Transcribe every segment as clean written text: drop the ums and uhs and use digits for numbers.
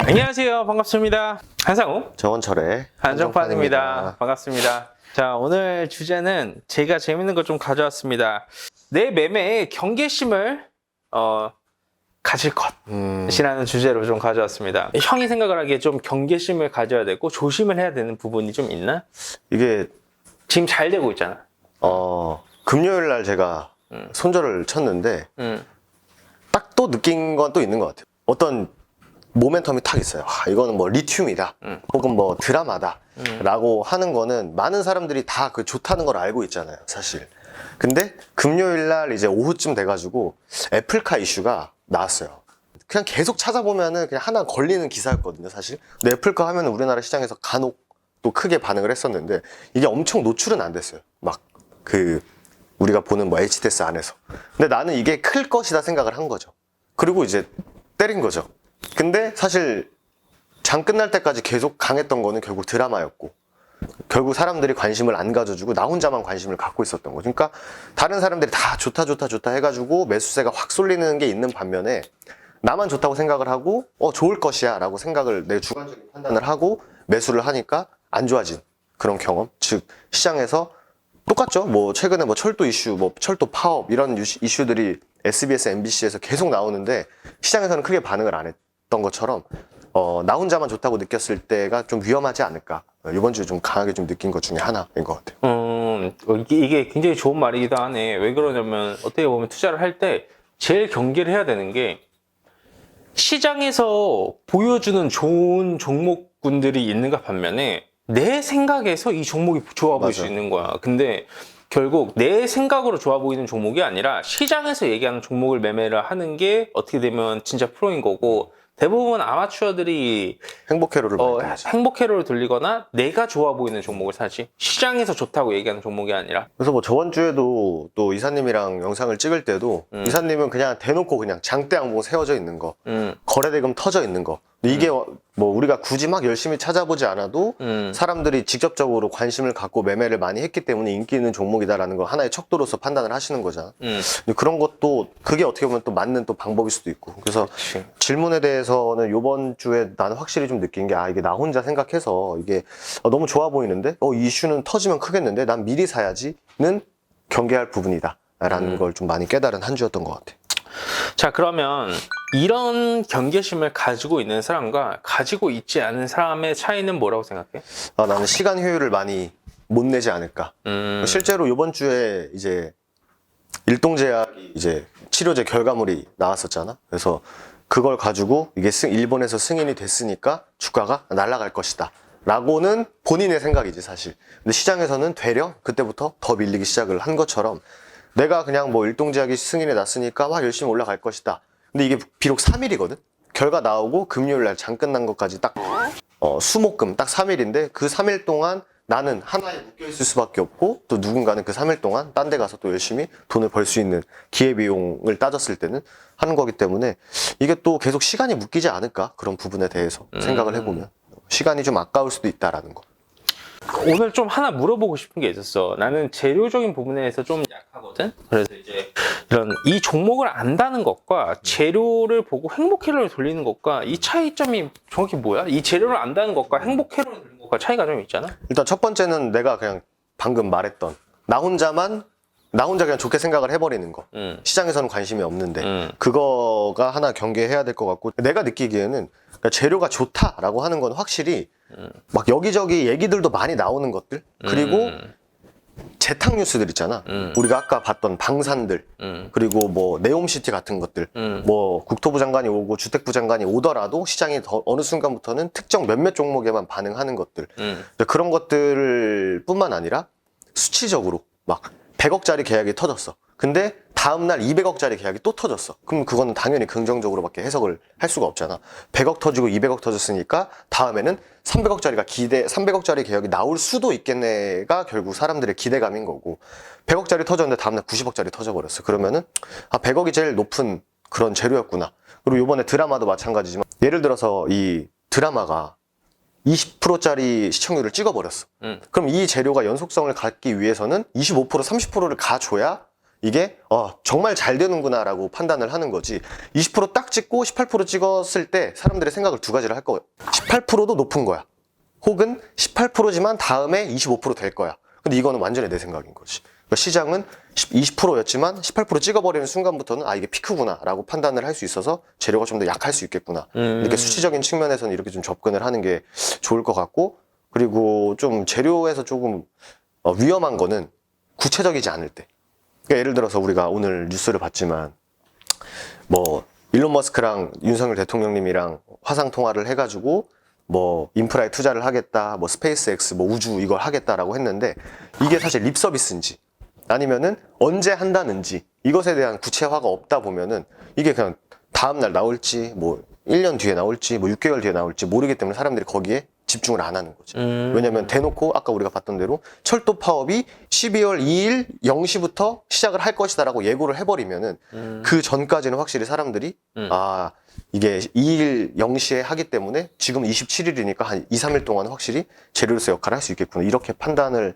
안녕하세요. 반갑습니다. 한상우 정원철의 한정판입니다. 반갑습니다. 자, 오늘 주제는 제가 재밌는 거 좀 가져왔습니다. 내 매매에 경계심을 가질 것이라는 주제로 좀 가져왔습니다. 형이 생각을 하기에 좀 경계심을 가져야 되고 조심을 해야 되는 부분이 좀 있나? 이게 지금 잘 되고 있잖아. 금요일 날 제가 손절을 쳤는데 딱 또 느낀 건 또 있는 것 같아요. 어떤 모멘텀이 탁 있어요. 이거는 뭐 리튬이다 혹은 뭐 드라마다 라고 하는 거는 많은 사람들이 다 그 좋다는 걸 알고 있잖아요, 사실. 근데 금요일 날 이제 오후쯤 돼가지고 애플카 이슈가 나왔어요. 그냥 계속 찾아보면은 그냥 하나 걸리는 기사였거든요, 사실. 근데 애플카 하면은 우리나라 시장에서 간혹 또 크게 반응을 했었는데 이게 엄청 노출은 안 됐어요. 막 우리가 보는 뭐 HTS 안에서. 근데 나는 이게 클 것이다 생각을 한 거죠. 그리고 이제 때린 거죠. 근데 사실 장 끝날 때까지 계속 강했던 거는 결국 드라마였고, 결국 사람들이 관심을 안 가져주고 나 혼자만 관심을 갖고 있었던 거죠. 그러니까 다른 사람들이 다 좋다 해가지고 매수세가 확 쏠리는 게 있는 반면에 나만 좋다고 생각을 하고 좋을 것이야 라고 생각을 내 주관적인 판단을 하고 매수를 하니까 안 좋아진 그런 경험. 즉 시장에서 똑같죠. 뭐 최근에 뭐 철도 이슈, 뭐 철도 파업 이런 이슈들이 SBS, MBC에서 계속 나오는데 시장에서는 크게 반응을 안 했던 것처럼 나 혼자만 좋다고 느꼈을 때가 좀 위험하지 않을까. 이번 주에 좀 강하게 좀 느낀 것 중에 하나인 것 같아요. 이게 굉장히 좋은 말이기도 하네. 왜 그러냐면 어떻게 보면 투자를 할 때 제일 경계를 해야 되는 게 시장에서 보여주는 좋은 종목군들이 있는가 반면에 내 생각에서 이 종목이 좋아 보일 수 있는 거야. 근데 결국 내 생각으로 좋아 보이는 종목이 아니라 시장에서 얘기하는 종목을 매매를 하는 게 어떻게 되면 진짜 프로인 거고, 대부분 아마추어들이 행복회로를 많이 타지. 행복회로를 돌리거나 내가 좋아 보이는 종목을 사지, 시장에서 좋다고 얘기하는 종목이 아니라. 그래서 뭐 저번 주에도 또 이사님이랑 영상을 찍을 때도 이사님은 그냥 대놓고 그냥 장대 양봉 세워져 있는 거, 거래대금 터져 있는 거. 이게 뭐 우리가 굳이 막 열심히 찾아보지 않아도 사람들이 직접적으로 관심을 갖고 매매를 많이 했기 때문에 인기 있는 종목이다라는 걸 하나의 척도로서 판단을 하시는 거잖아. 근데 그런 것도 그게 어떻게 보면 또 맞는 또 방법일 수도 있고. 그래서 그치. 질문에 대해서는 이번 주에 나는 확실히 좀 느낀 게 이게 나 혼자 생각해서 이게 너무 좋아 보이는데 이 이슈는 터지면 크겠는데 난 미리 사야지는 경계할 부분이다 라는 걸 좀 많이 깨달은 한 주였던 것 같아. 자, 그러면 이런 경계심을 가지고 있는 사람과 가지고 있지 않은 사람의 차이는 뭐라고 생각해? 나는 시간 효율을 많이 못 내지 않을까. 실제로 이번 주에 이제 일동제약이 이제 치료제 결과물이 나왔었잖아. 그래서 그걸 가지고 이게 일본에서 승인이 됐으니까 주가가 날아갈 것이다 라고는 본인의 생각이지 사실. 근데 시장에서는 되려 그때부터 더 밀리기 시작을 한 것처럼 내가 그냥 뭐 일동제약이 승인이 났으니까 막 열심히 올라갈 것이다. 근데 이게 비록 3일이거든? 결과 나오고 금요일 날 장 끝난 것까지 딱 수목금 딱 3일인데 그 3일 동안 나는 하나에 묶여있을 수밖에 없고 또 누군가는 그 3일 동안 딴 데 가서 또 열심히 돈을 벌 수 있는 기회비용을 따졌을 때는 하는 거기 때문에 이게 또 계속 시간이 묶이지 않을까, 그런 부분에 대해서 생각을 해보면 시간이 좀 아까울 수도 있다라는 거. 오늘 좀 하나 물어보고 싶은 게 있었어. 나는 재료적인 부분에서 좀 약하거든. 그래서 이제 이 종목을 안다는 것과 재료를 보고 행복회로를 돌리는 것과 이 차이점이 정확히 뭐야? 이 재료를 안다는 것과 행복회로를 돌리는 것과 차이가 좀 있잖아. 일단 첫 번째는 내가 그냥 방금 말했던 나 혼자 그냥 좋게 생각을 해버리는 거. 시장에서는 관심이 없는데 그거가 하나 경계해야 될 것 같고, 내가 느끼기에는 그러니까 재료가 좋다라고 하는 건 확실히 막 여기저기 얘기들도 많이 나오는 것들, 그리고 재탕 뉴스들 있잖아. 우리가 아까 봤던 방산들, 그리고 뭐 네옴시티 같은 것들, 뭐 국토부 장관이 오고 주택부 장관이 오더라도 시장이 어느 순간부터는 특정 몇몇 종목에만 반응하는 것들. 그런 것들 뿐만 아니라 수치적으로 막 100억짜리 계약이 터졌어. 근데 다음날 200억짜리 계약이 또 터졌어. 그럼 그거는 당연히 긍정적으로밖에 해석을 할 수가 없잖아. 100억 터지고 200억 터졌으니까 다음에는 300억짜리 계약이 나올 수도 있겠네가 결국 사람들의 기대감인 거고, 100억짜리 터졌는데 다음날 90억짜리 터져버렸어. 그러면은 100억이 제일 높은 그런 재료였구나. 그리고 이번에 드라마도 마찬가지지만 예를 들어서 이 드라마가 20%짜리 시청률을 찍어버렸어. 그럼 이 재료가 연속성을 갖기 위해서는 25%, 30%를 가줘야 이게 정말 잘 되는구나 라고 판단을 하는 거지. 20%딱 찍고 18% 찍었을 때 사람들의 생각을 두 가지를 할 거예요. 18%도 높은 거야. 혹은 18%지만 다음에 25% 될 거야. 근데 이거는 완전히 내 생각인 거지. 그러니까 시장은 20%였지만 18% 찍어버리는 순간부터는 이게 피크구나 라고 판단을 할 수 있어서 재료가 좀 더 약할 수 있겠구나. 이렇게 수치적인 측면에서는 이렇게 좀 접근을 하는 게 좋을 것 같고, 그리고 좀 재료에서 조금 위험한 거는 구체적이지 않을 때. 그러니까 예를 들어서 우리가 오늘 뉴스를 봤지만 뭐 일론 머스크랑 윤석열 대통령님이랑 화상 통화를 해가지고 뭐 인프라에 투자를 하겠다, 뭐 스페이스X, 뭐 우주 이걸 하겠다라고 했는데 이게 사실 립 서비스인지 아니면은 언제 한다는지 이것에 대한 구체화가 없다 보면은 이게 그냥 다음 날 나올지 뭐 1년 뒤에 나올지 뭐 6개월 뒤에 나올지 모르기 때문에 사람들이 거기에 집중을 안 하는 거지. 왜냐면 대놓고 아까 우리가 봤던 대로 철도 파업이 12월 2일 0시부터 시작을 할 것이다라고 예고를 해버리면은 그 전까지는 확실히 사람들이 이게 2일 0시에 하기 때문에 지금 27일이니까 한 2, 3일 동안은 확실히 재료로서 역할을 할 수 있겠구나 이렇게 판단을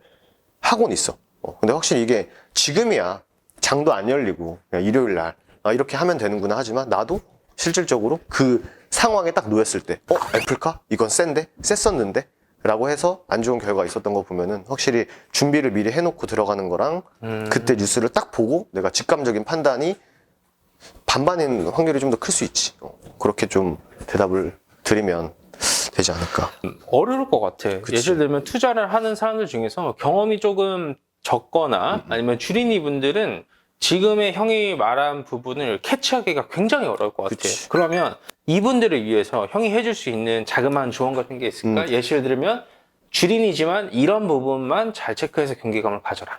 하고는 있어. 근데 확실히 이게 지금이야 장도 안 열리고 그냥 일요일 날 이렇게 하면 되는구나 하지만 나도 실질적으로 그 상황에 딱 놓였을 때 애플카? 이건 센데? 셌었는데? 라고 해서 안 좋은 결과가 있었던 거 보면은 확실히 준비를 미리 해놓고 들어가는 거랑 그때 뉴스를 딱 보고 내가 직감적인 판단이 반반인 확률이 좀 더 클 수 있지. 그렇게 좀 대답을 드리면 되지 않을까. 어려울 것 같아. 그치. 예를 들면 투자를 하는 사람들 중에서 경험이 조금 적거나 아니면 주린이 분들은 지금의 형이 말한 부분을 캐치하기가 굉장히 어려울 것 같아. 그치. 그러면 이분들을 위해서 형이 해줄 수 있는 자그마한 조언 같은 게 있을까? 예시를 들면 주린이지만 이런 부분만 잘 체크해서 경계감을 가져라.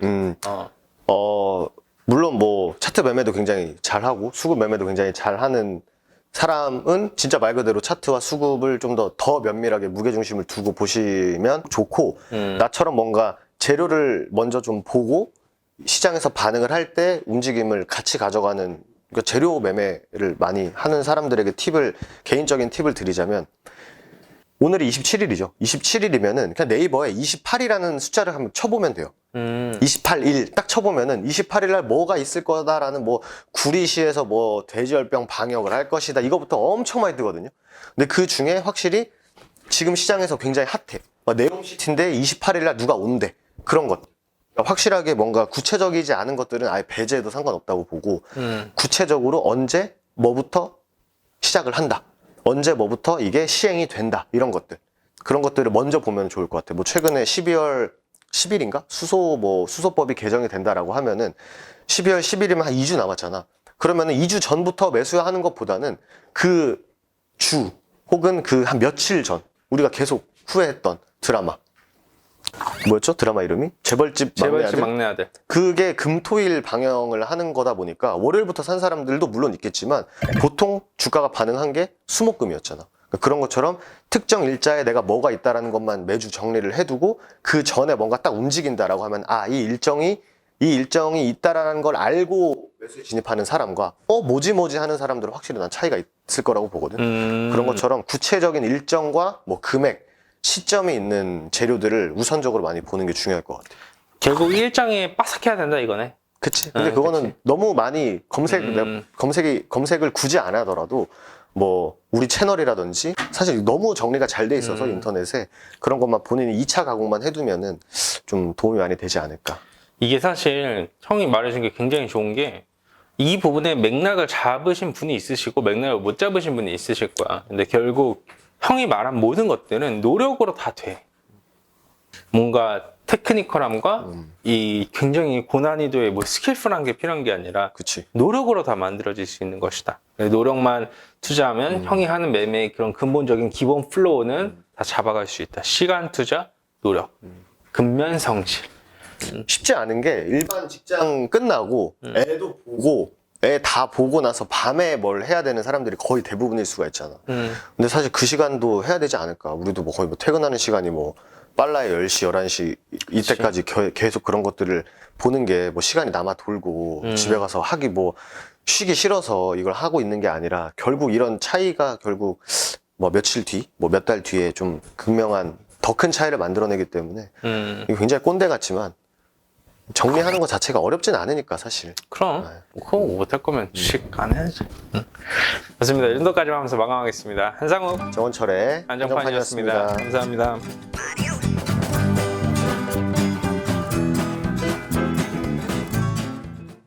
물론 뭐 차트 매매도 굉장히 잘하고 수급 매매도 굉장히 잘하는 사람은 진짜 말 그대로 차트와 수급을 좀 더 면밀하게 무게중심을 두고 보시면 좋고, 나처럼 뭔가 재료를 먼저 좀 보고 시장에서 반응을 할 때 움직임을 같이 가져가는, 그러니까 재료 매매를 많이 하는 사람들에게 개인적인 팁을 드리자면, 오늘이 27일이죠. 27일이면은 그냥 네이버에 28이라는 숫자를 한번 쳐보면 돼요. 28일 딱 쳐보면은 28일 날 뭐가 있을 거다라는 뭐 구리시에서 뭐 돼지열병 방역을 할 것이다 이거부터 엄청 많이 뜨거든요. 근데 그 중에 확실히 지금 시장에서 굉장히 핫해. 네옴시티인데 28일 날 누가 온대. 그런 것. 그러니까 확실하게 뭔가 구체적이지 않은 것들은 아예 배제해도 상관없다고 보고, 구체적으로 언제 뭐부터 시작을 한다. 언제 뭐부터 이게 시행이 된다. 이런 것들. 그런 것들을 먼저 보면 좋을 것 같아요. 뭐 최근에 12월 10일인가? 수소법이 개정이 된다라고 하면은 12월 10일이면 한 2주 남았잖아. 그러면은 2주 전부터 매수하는 것보다는 그 주 혹은 그 한 며칠 전 우리가 계속 후회했던 드라마. 뭐였죠? 드라마 이름이? 재벌집 막내 아들. 그게 금토일 방영을 하는 거다 보니까 월요일부터 산 사람들도 물론 있겠지만 보통 주가가 반응한 게 수목금이었잖아. 그러니까 그런 것처럼 특정 일자에 내가 뭐가 있다라는 것만 매주 정리를 해두고 그 전에 뭔가 딱 움직인다라고 하면 이 일정이 있다라는 걸 알고 매수에 진입하는 사람과 뭐지 하는 사람들은 확실히 난 차이가 있을 거라고 보거든. 그런 것처럼 구체적인 일정과 뭐 금액, 시점이 있는 재료들을 우선적으로 많이 보는 게 중요할 것 같아. 결국 일정에 빠삭해야 된다 이거네. 그치. 근데 그거는 그치. 너무 많이 검색을 굳이 안 하더라도 뭐 우리 채널이라든지 사실 너무 정리가 잘 돼 있어서 인터넷에 그런 것만 본인이 2차 가공만 해두면은 좀 도움이 많이 되지 않을까. 이게 사실 형이 말해준 게 굉장히 좋은 게 이 부분에 맥락을 잡으신 분이 있으시고 맥락을 못 잡으신 분이 있으실 거야. 근데 결국 형이 말한 모든 것들은 노력으로 다 돼. 뭔가 테크니컬함과 이 굉장히 고난이도의 뭐 스킬풀한 게 필요한 게 아니라 그치. 노력으로 다 만들어질 수 있는 것이다. 노력만 투자하면 형이 하는 매매의 그런 근본적인 기본 플로우는 다 잡아갈 수 있다. 시간 투자, 노력, 근면성실. 쉽지 않은 게 일반 직장 끝나고 애도 보고 애 다 보고 나서 밤에 뭘 해야 되는 사람들이 거의 대부분일 수가 있잖아. 근데 사실 그 시간도 해야 되지 않을까. 우리도 뭐 거의 뭐 퇴근하는 시간이 뭐 빨라야 10시, 11시 이때까지 계속 그런 것들을 보는 게 뭐 시간이 남아 돌고 집에 가서 하기 뭐 쉬기 싫어서 이걸 하고 있는 게 아니라 결국 이런 차이가 결국 뭐 며칠 뒤, 뭐 몇 달 뒤에 좀 극명한 더 큰 차이를 만들어내기 때문에 이게 굉장히 꼰대 같지만 정리하는 것 자체가 어렵진 않으니까 사실. 그럼 그거 못할 거면 주식 안 해야지. 좋습니다. 이 정도까지 하면서 마감하겠습니다. 한상욱 정원철의 안정판이었습니다. 한정판이었습니다. 감사합니다.